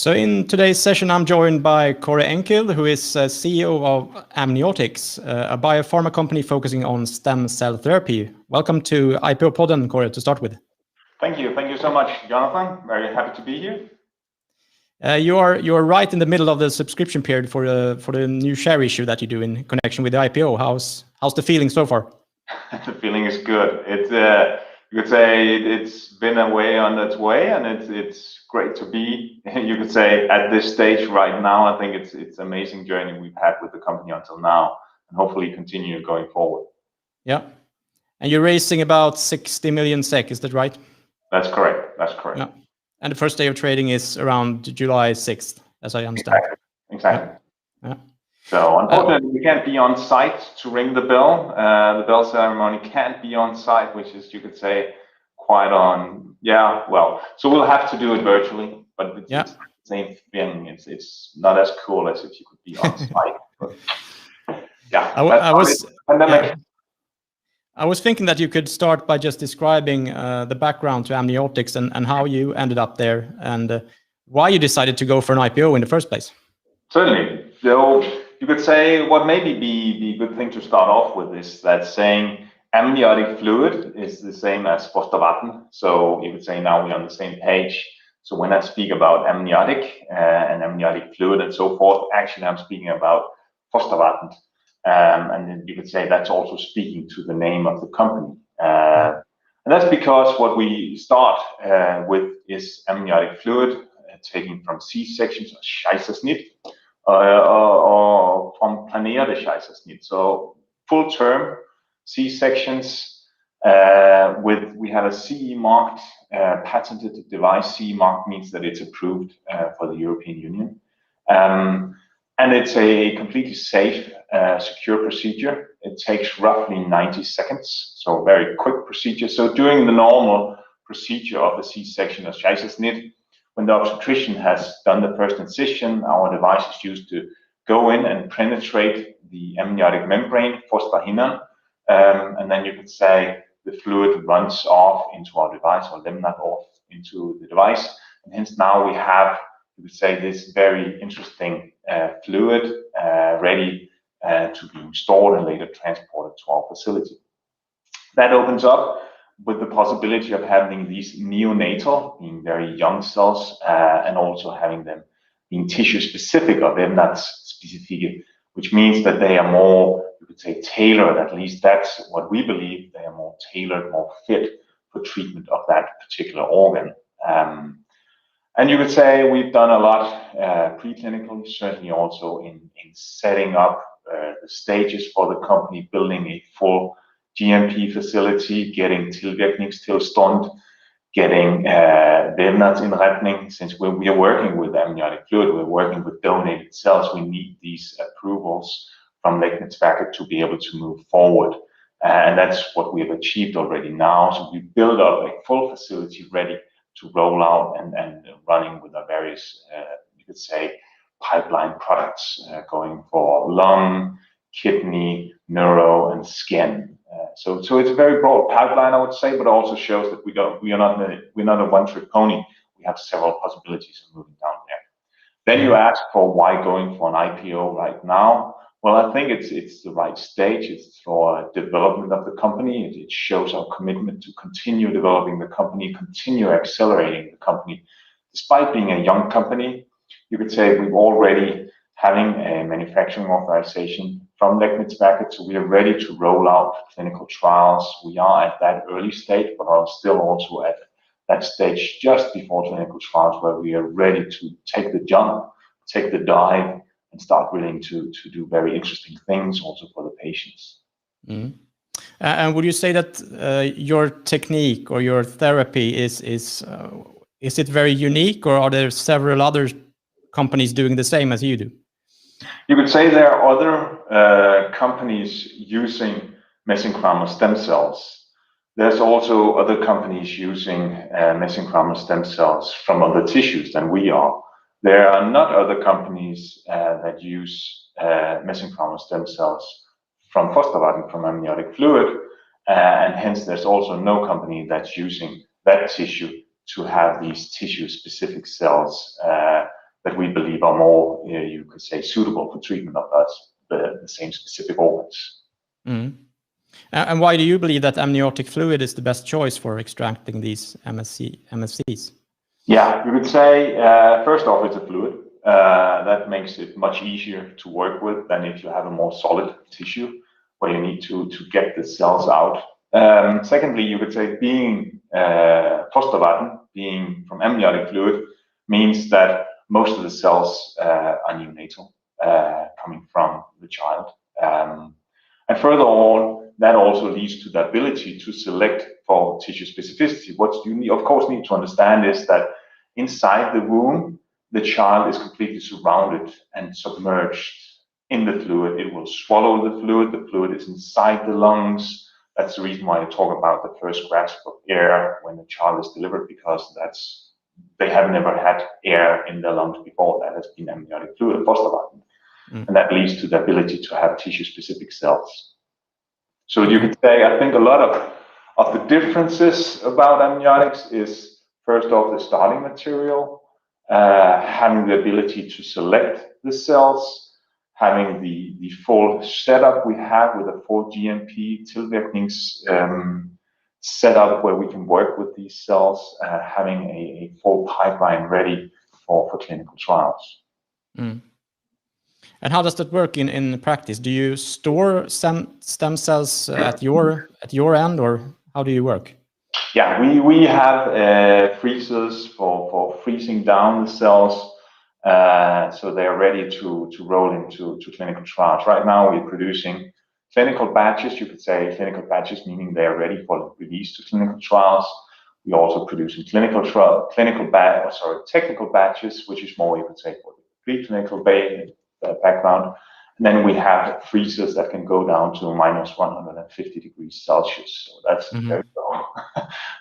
So in today's session, I'm joined by Kåre Engkilde, who is CEO of Amniotics, a biopharma company focusing on stem cell therapy. Welcome to IPO-Podden, Kåre, to start with. Thank you. Thank you so much, Jonathan. Very happy to be here. You are right in the middle of the subscription period for the new share issue that you do in connection with the IPO. How's the feeling so far? The feeling is good. You could say it's been a way on its way, and it's great to be. You could say at this stage right now. I think it's an amazing journey we've had with the company until now, and hopefully continue going forward. Yeah, and you're raising about 60 million SEK. Is that right? That's correct. That's correct. Yeah. And the first day of trading is around July 6th, as I understand. Exactly. Yeah. So unfortunately, we can't be on site to ring the bell. The bell ceremony can't be on site, which is, you could say, quite on. Yeah, well, so we'll have to do it virtually, but it's the same thing. It's not as cool as if you could be on site. But yeah, I was thinking that you could start by just describing the background to Amniotics and how you ended up there and why you decided to go for an IPO in the first place. Certainly. So you could say what maybe be a good thing to start off with is that saying amniotic fluid is the same as fostervatten. So you could say now we're on the same page. So when I speak about amniotic and amniotic fluid and so forth, actually I'm speaking about fostervatten. And then you could say that's also speaking to the name of the company. And that's because what we start with is amniotic fluid taken from C-sections or Kejsersnit or from planerede Kejsersnit. So full term C-sections we have a CE marked patented device. CE marked means that it's approved for the European Union. And it's a completely safe, secure procedure. It takes roughly 90 seconds, so a very quick procedure. So during the normal procedure of the C-section of Kejsersnit, when the obstetrician has done the first incision, our device is used to go in and penetrate the amniotic membrane, fosterhinnan, and then you could say the fluid runs off into our device or lemnat off into the device. And hence now we have, you could say, this very interesting fluid ready to be stored and later transported to our facility. That opens up with the possibility of having these neonatal, being very young cells, and also having them being tissue specific or lemnat specific, which means that they are more, you could say, tailored. At least that's what we believe. They are more tailored, more fit for treatment of that particular organ. And you could say we've done a lot preclinical, certainly also in setting up the stages for the company, building a full GMP facility, getting tilvirkningstilstånd, getting vævnadsinretning. Since we are working with amniotic fluid, we're working with donated cells, we need these approvals from Läkemedelsverket to be able to move forward. And that's what we have achieved already now. So we build up a full facility ready to roll out and running with our various, you could say, pipeline products going for lung, kidney, neuro, and skin. So it's a very broad pipeline, I would say, but also shows that we're not a one-trick pony. We have several possibilities of moving down there. Then you ask for why going for an IPO right now. Well, I think it's the right stage. It's for development of the company. It shows our commitment to continue developing the company, continue accelerating the company. Despite being a young company, you could say we've already having a manufacturing authorization from Läkemedelsverket, so we are ready to roll out clinical trials. We are at that early stage, but are still also at that stage just before clinical trials, where we are ready to take the jump, take the dive, and start really to do very interesting things also for the patients. Mm. And would you say that your technique or your therapy is it very unique, or are there several other companies doing the same as you do? You could say there are other companies using mesenchymal stem cells. There's also other companies using mesenchymal stem cells from other tissues than we are. There are not other companies that use mesenchymal stem cells from fostervatten, from amniotic fluid, and hence there's also no company that's using that tissue to have these tissue-specific cells that we believe are more, you could say, suitable for treatment of the same specific organs. Mm. And why do you believe that amniotic fluid is the best choice for extracting these MSCs? Yeah, you could say, first off, it's a fluid. That makes it much easier to work with than if you have a more solid tissue where you need to get the cells out. Secondly, you could say being fostervatten, being from amniotic fluid, means that most of the cells are neonatal, coming from the child. And furthermore, that also leads to the ability to select for tissue specificity. What you of course need to understand is that inside the womb, the child is completely surrounded and submerged in the fluid. It will swallow the fluid. The fluid is inside the lungs. That's the reason why I talk about the first grasp of air when the child is delivered, because they have never had air in their lungs before. That has been amniotic fluid, fostervatten. And that leads to the ability to have tissue-specific cells. So you could say, I think a lot of the differences about amniotics is, first off, the starting material, having the ability to select the cells, having the full setup we have with a full GMP tilvirknings setup where we can work with these cells, having a full pipeline ready for clinical trials. Mm. And how does that work in practice? Do you store stem cells at your end, or how do you work? Yeah, we have freezers for freezing down the cells, so they are ready to roll into clinical trials. Right now, we're producing clinical batches. You could say clinical batches, meaning they are ready for release to clinical trials. We're also producing technical batches, which is more, you could say, for the preclinical background. And then we have freezers that can go down to minus 150 degrees Celsius. So that's very low.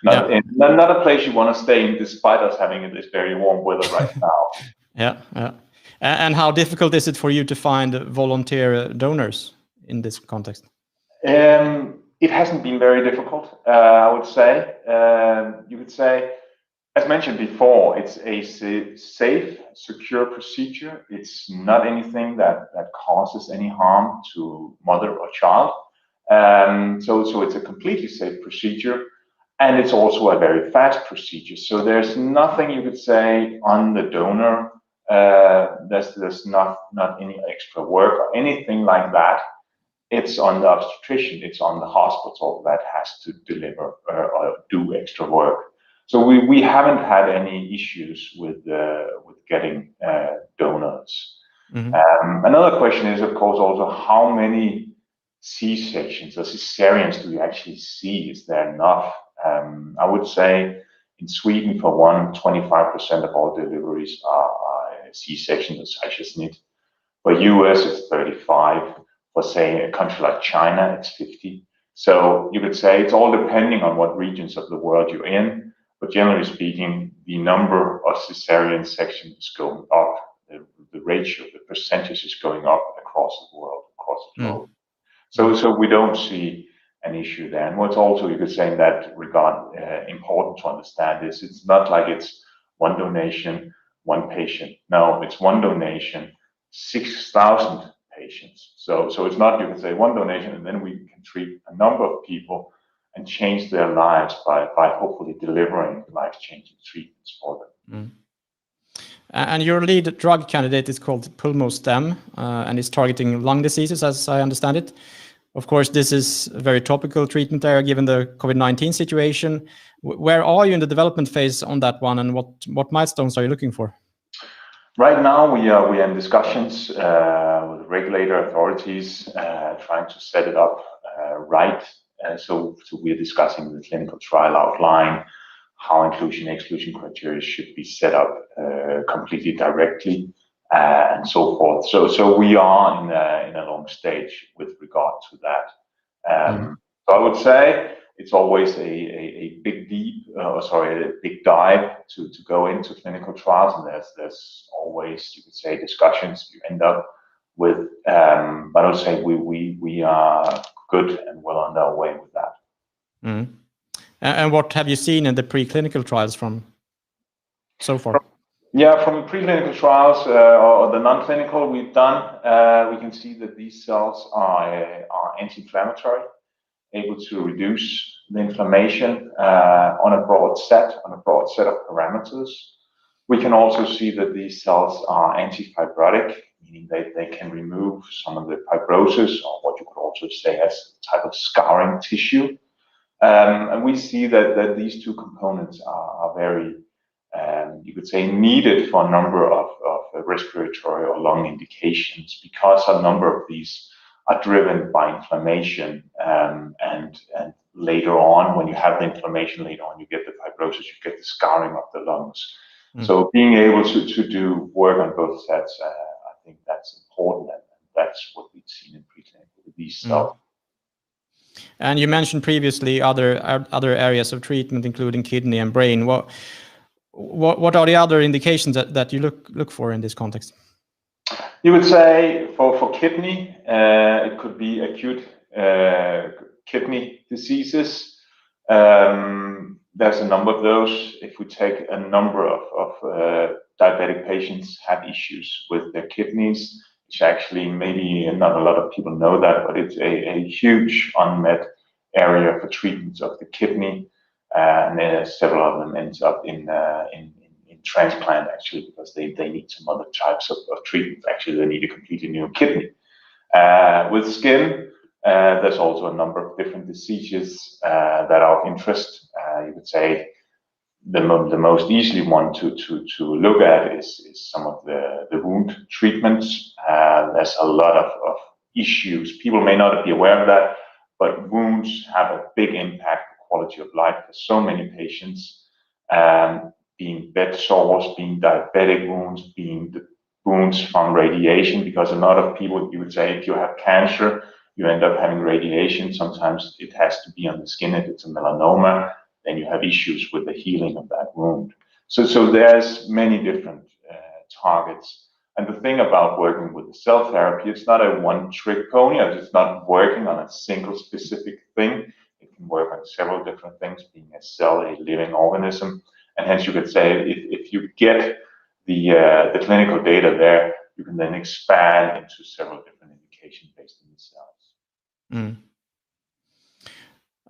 Not a place you want to stay in, despite us having this very warm weather right now. Yeah. And how difficult is it for you to find volunteer donors in this context? It hasn't been very difficult, I would say. You could say, as mentioned before, it's a safe, secure procedure. It's not anything that causes any harm to mother or child. So it's a completely safe procedure, and it's also a very fast procedure. So there's nothing you could say on the donor. There's not any extra work or anything like that. It's on the obstetrician, it's on the hospital that has to deliver or do extra work. So we haven't had any issues with getting donors. Another question is, of course, also how many C-sections or cesareans do we actually see? Is there enough? I would say in Sweden, for 25% of all deliveries are C-sections or Kaisersnitt. For US, it's 35. For, say, a country like China, it's 50. So you could say it's all depending on what regions of the world you're in. But generally speaking, the number of cesarean sections is going up. The ratio, the percentage is going up across the world, across the globe. So we don't see an issue there. And what's also, you could say, in that regard, important to understand is it's not like it's one donation, one patient. No, it's one donation, 6,000 patients. So it's not, you could say, one donation and then we can treat a number of people and change their lives by hopefully delivering life-changing treatments for them. And your lead drug candidate is called Pulmostem, and is targeting lung diseases, as I understand it. Of course, this is a very topical treatment area given the COVID-19 situation. Where are you in the development phase on that one, and what milestones are you looking for? Right now, we are in discussions with regulator authorities, trying to set it up right. So we're discussing the clinical trial outline, how inclusion/exclusion criteria should be set up completely directly, and so forth. So we are in a long stage with regard to that. So I would say it's always a big dive to go into clinical trials, and there's always, you could say, discussions you end up with. But I would say we are good and well on our way with that. And what have you seen in the preclinical trials from so far? Yeah, from the preclinical trials or the non-clinical we've done, we can see that these cells are anti-inflammatory, able to reduce the inflammation on a broad set of parameters. We can also see that these cells are anti-fibrotic, meaning they can remove some of the fibrosis, or what you could also say as a type of scarring tissue. And we see that these two components are very, you could say, needed for a number of respiratory or lung indications, because a number of these are driven by inflammation, and later on, when you have the inflammation later on, you get the fibrosis, you get the scarring of the lungs. So being able to do work on both sets, I think that's important, and that's what we've seen in preclinical with these cells. And you mentioned previously other areas of treatment, including kidney and brain. What are the other indications that you look for in this context? You would say for kidney, it could be acute kidney diseases. There's a number of those. If we take a number of diabetic patients have issues with their kidneys, which actually maybe not a lot of people know that, but it's a huge unmet area for treatments of the kidney, and several of them ends up in transplant, actually, because they need some other types of treatment. Actually, they need a completely new kidney. With skin, there's also a number of different diseases that are of interest. You would say the most easily one to look at is some of the wound treatments. There's a lot of issues. People may not be aware of that, but wounds have a big impact on quality of life for so many patients. Being bed sores, being diabetic wounds, being the wounds from radiation, because a lot of people, you would say, if you have cancer, you end up having radiation. Sometimes it has to be on the skin. If it's a melanoma, then you have issues with the healing of that wound. So there's many different targets. And the thing about working with the cell therapy, it's not a one-trick pony. It's not working on a single specific thing. It can work on several different things, being a cell, a living organism. And hence, you could say, if you get the clinical data there, you can then expand into several different indications based on the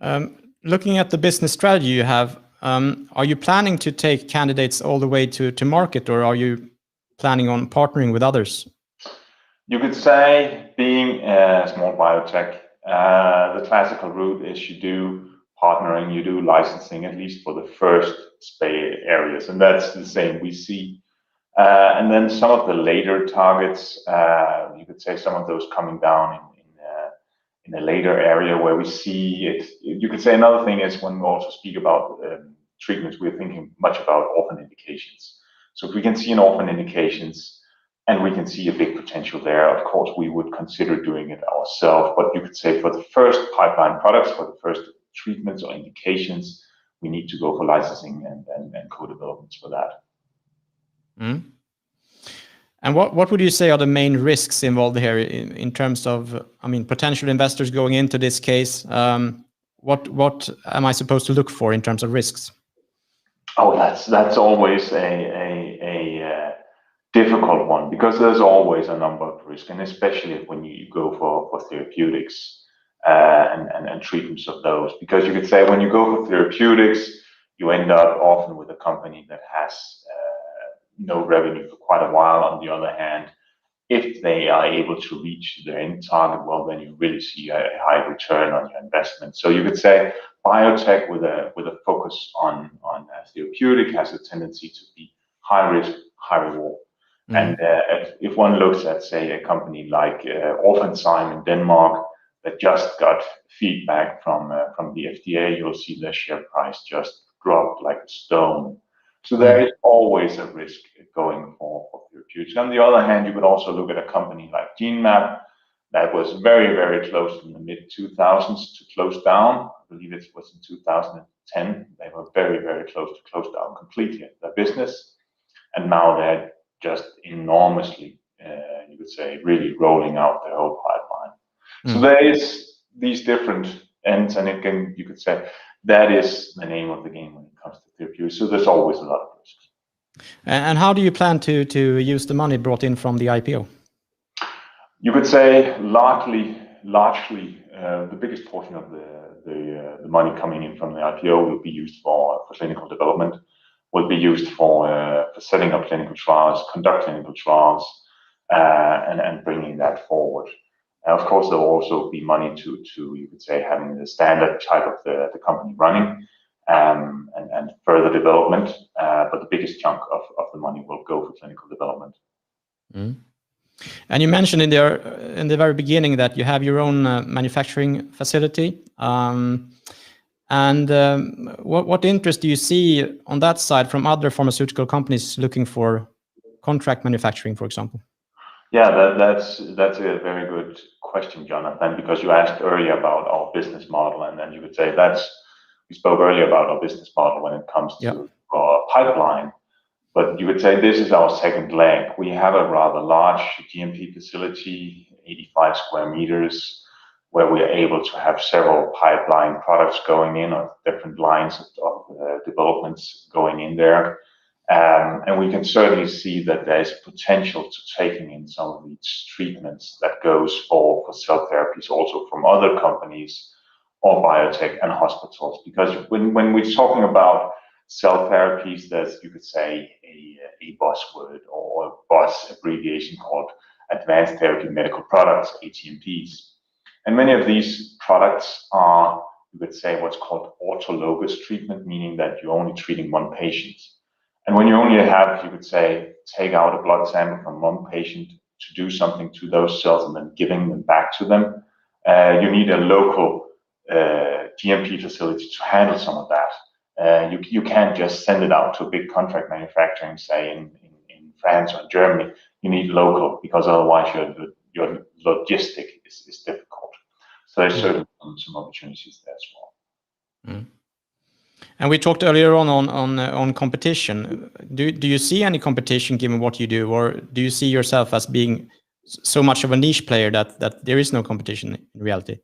cells. Looking at the business strategy you have, are you planning to take candidates all the way to market, or are you planning on partnering with others? You could say, being a small biotech, the classical route is you do partnering, you do licensing, at least for the first areas, and that's the same we see. And then some of the later targets, you could say some of those coming down in a later area where we see it. You could say another thing is, when we also speak about treatments, we're thinking much about orphan indications. So if we can see an orphan indications and we can see a big potential there, of course, we would consider doing it ourselves. But you could say for the first pipeline products, for the first treatments or indications, we need to go for licensing and co-developments for that. And what would you say are the main risks involved here in terms of, potential investors going into this case? What am I supposed to look for in terms of risks? Oh, that's always a difficult one, because there's always a number of risks, and especially when you go for therapeutics and treatments of those. Because you could say, when you go for therapeutics, you end up often with a company that has no revenue for quite a while. On the other hand, if they are able to reach their end target, well, then you really see a high return on your investment. So you could say biotech with a focus on therapeutic has a tendency to be high risk, high reward. And if one looks at, say, a company like Orphanzyme in Denmark that just got feedback from the FDA, you'll see their share price just drop like a stone. So there is always a risk going for therapeutics. On the other hand, you could also look at a company like GenMab that was very, very close in the mid-2000s to close down. I believe it was in 2010. They were very, very close to close down completely their business. And now they're just enormously, you could say, really rolling out their whole pipeline. So there is these different ends, and you could say that is the name of the game when it comes to therapeutics. So there's always a lot of risks. And how do you plan to use the money brought in from the IPO? You could say largely, the biggest portion of the money coming in from the IPO will be used for clinical development, will be used for setting up clinical trials, conduct clinical trials, and bringing that forward. Of course, there will also be money to you could say having the standard type of the company running, and further development. But the biggest chunk of the money will go for clinical development. Mm. And you mentioned in the very beginning that you have your own manufacturing facility. What interest do you see on that side from other pharmaceutical companies looking for contract manufacturing, for example? Yeah, that's a very good question, Jonathan, because you asked earlier about our business model, and then you would say we spoke earlier about our business model when it comes to our pipeline. But you would say this is our second leg. We have a rather large GMP facility, 85 square meters, where we are able to have several pipeline products going in, or different lines of developments going in there. And we can certainly see that there's potential to taking in some of these treatments that goes for cell therapies also from other companies or biotech and hospitals. Because when we're talking about cell therapies, there's, you could say, a buzzword or a buzz abbreviation called Advanced Therapy Medical Products, ATMPs. And many of these products are, you could say, what's called autologous treatment, meaning that you're only treating one patient. And when you only have, you could say, take out a blood sample from one patient to do something to those cells and then giving them back to them, you need a local GMP facility to handle some of that. You can't just send it out to a big contract manufacturing, say in France or Germany. You need local, because otherwise your logistic is difficult. So there's certainly some opportunities there as well. Mm. And we talked earlier on competition. Do you see any competition given what you do, or do you see yourself as being so much of a niche player that there is no competition in reality?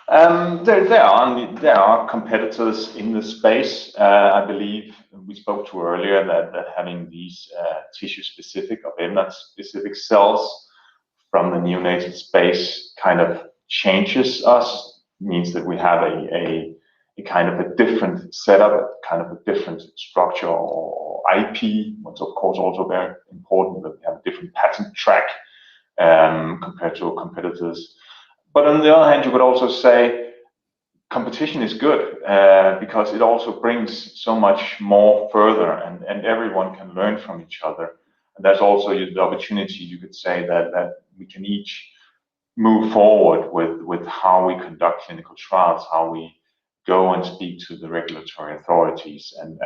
There are competitors in the space. I believe we spoke to earlier that having these tissue-specific or MNAT-specific cells from the neonatal space kind of changes us, means that we have a kind of a different setup, kind of a different structure or IP, what's of course also very important, that we have a different patent track compared to our competitors. But on the other hand, you could also say competition is good because it also brings so much more further, and everyone can learn from each other. And there's also the opportunity, you could say, that we can each move forward with how we conduct clinical trials, how we go and speak to the regulatory authorities and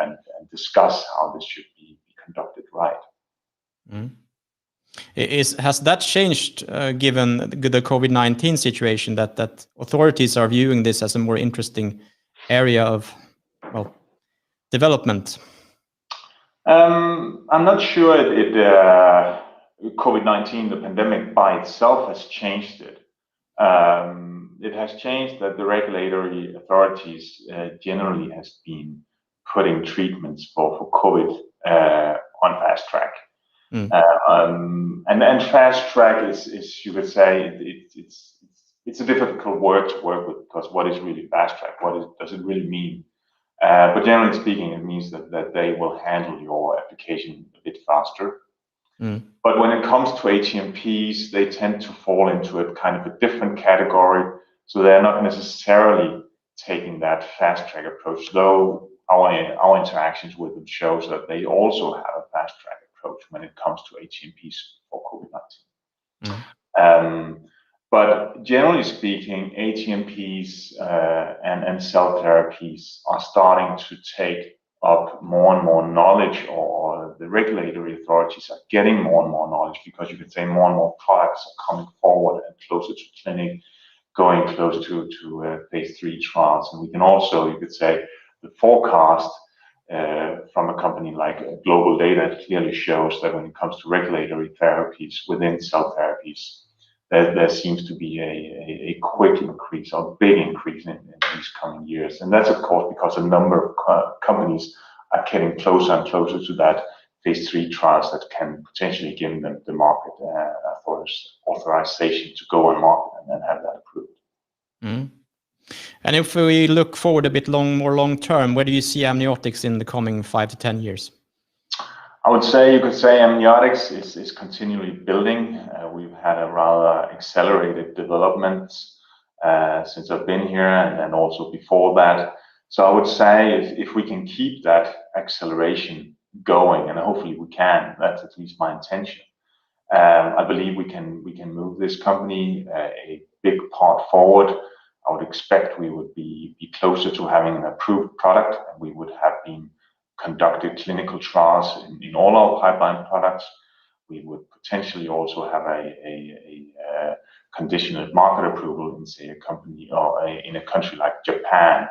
discuss how this should be conducted right. Mm. Has that changed given the COVID-19 situation, that authorities are viewing this as a more interesting area of development? I'm not sure COVID-19, the pandemic by itself, has changed it. It has changed that the regulatory authorities generally has been putting treatments for COVID on fast track. Mm. And fast track is you could say it's a difficult word to work with, because what is really fast track? Does it really mean? But generally speaking, it means that they will handle your application a bit faster. Mm. But when it comes to ATMPs, they tend to fall into a kind of a different category. So they're not necessarily taking that fast track approach, though our interactions with them shows that they also have a fast track approach when it comes to ATMPs for COVID-19. Mm. But generally speaking, ATMPs and cell therapies are starting to take up more and more knowledge, or the regulatory authorities are getting more and more knowledge, because you could say more and more products are coming forward and closer to clinic, going close to phase 3 trials. And we can also, you could say, the forecast from a company like Global Data clearly shows that when it comes to regulatory therapies within cell therapies, there seems to be a quick increase, or big increase in these coming years. And that's of course because a number of companies are getting closer and closer to that phase 3 trials that can potentially give them the market authorization to go on market and then have that approved. Mm. And if we look forward a bit more long term, where do you see Amniotics in the coming 5 to 10 years? I would say you could say Amniotics is continually building. We've had a rather accelerated development since I've been here, and then also before that. So I would say if we can keep that acceleration going, and hopefully we can, that's at least my intention. I believe we can move this company a big part forward. I would expect we would be closer to having an approved product, and we would have been conducted clinical trials in all our pipeline products. We would potentially also have a conditional market approval in, say, a company or in a country like Japan,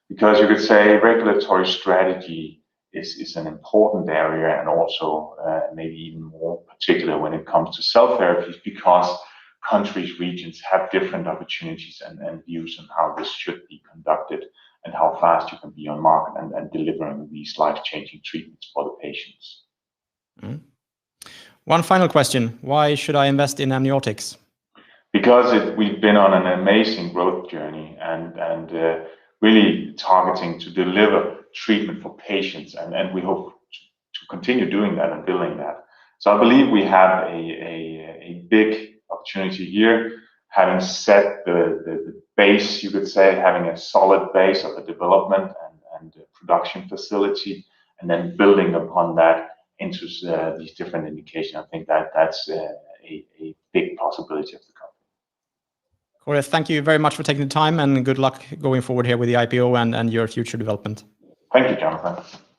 because you could say regulatory strategy is an important area, and also maybe even more particular when it comes to cell therapies, because countries, regions have different opportunities and views on how this should be conducted and how fast you can be on market and delivering these life-changing treatments for the patients. Mm. One final question. Why should I invest in Amniotics? Because we've been on an amazing growth journey and really targeting to deliver treatment for patients, and we hope to continue doing that and building that. So I believe we have a big opportunity here, having set the base, you could say, having a solid base of the development and the production facility, and then building upon that into these different indications. I think that's a big possibility of the company. Kåre, thank you very much for taking the time, and good luck going forward here with the IPO and your future development. Thank you, Jonathan.